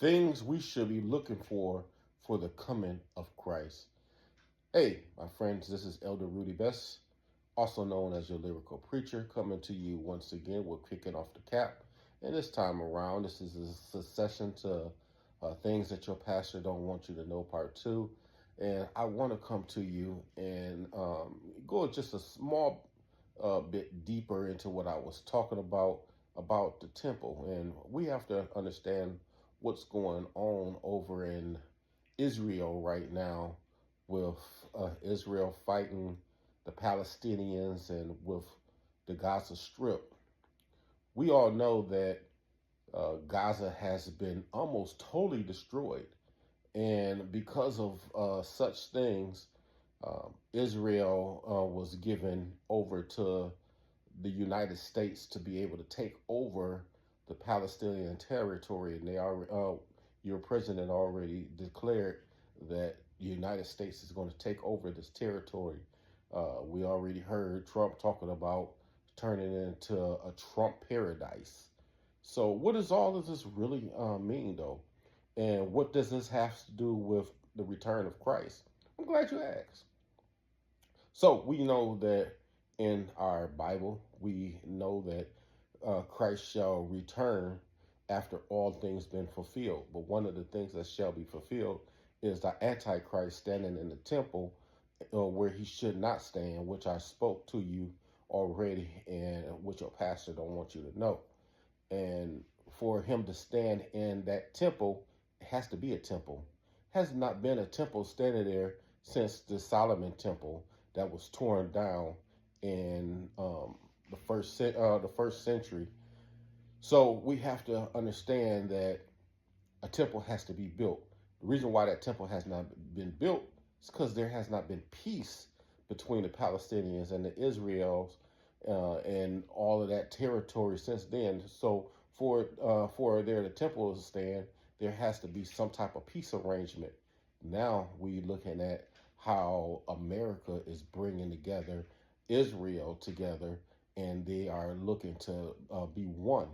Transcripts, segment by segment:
things we should be looking for the coming of Christ. Hey, my friends, this is Elder Rudy Best, also known as your lyrical preacher, coming to you once again. We're kicking off the cap. And this time around, this is a succession to things that your pastor don't want you to know, part two. And I want to come to you and go just a small bit deeper into what I was talking about the temple. And we have to understand what's going on over in Israel right now, with Israel fighting the Palestinians and with the Gaza Strip. We all know that Gaza has been almost totally destroyed. And because of such things, Israel was given over to the United States to be able to take over the Palestinian territory. And they are, your president already declared that the United States is going to take over this territory. We already heard Trump talking about turning it into a Trump paradise. So what does all of this really mean, though? And what does this have to do with the return of Christ? I'm glad you asked. So we know that in our Bible, we know that Christ shall return after all things been fulfilled. But one of the things that shall be fulfilled is the Antichrist standing in the temple where he should not stand, which I spoke to you already, and which your pastor don't want you to know. And for him to stand in that temple, it has to be a temple. Has not been a temple standing there since the Solomon temple that was torn down in the first century. So we have to understand that a temple has to be built. The reason why that temple has not been built is because there has not been peace between the Palestinians and the Israelis and all of that territory since then. So for the temple to stand, there has to be some type of peace arrangement. Now we looking at how America is bringing together Israel together, and they are looking to be one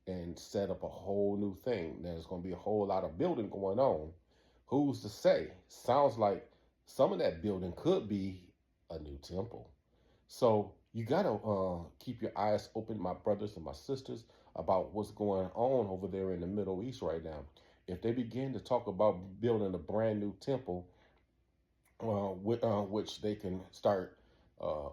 and set up a whole new thing. There's going to be a whole lot of building going on. Who's to say? Sounds like some of that building could be a new temple. So you got to keep your eyes open, my brothers and my sisters, about what's going on over there in the Middle East right now. If they begin to talk about building a brand new temple, which they can start uh,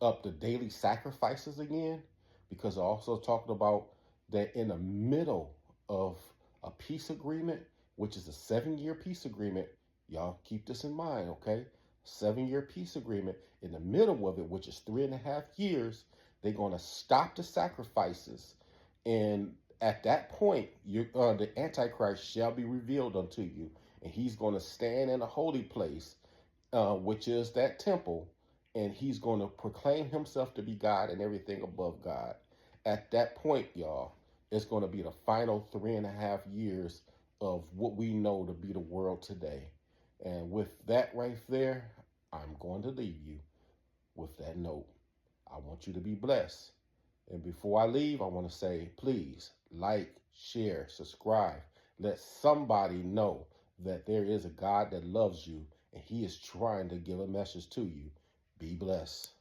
up the daily sacrifices again, because I also talked about that in the middle of a peace agreement, which is a 7-year peace agreement. Y'all keep this in mind, okay? 7-year peace agreement. In the middle of it, which is 3.5 years, they're going to stop the sacrifices. And at that point, the Antichrist shall be revealed unto you. And he's going to stand in a holy place, which is that temple. And he's going to proclaim himself to be God and everything above God. At that point, y'all, it's going to be the final 3.5 years of what we know to be the world today. And with that right there, I'm going to leave you with that note. I want you to be blessed. And before I leave, I want to say, please like, share, subscribe. Let somebody know that there is a God that loves you and he is trying to give a message to you. Be blessed.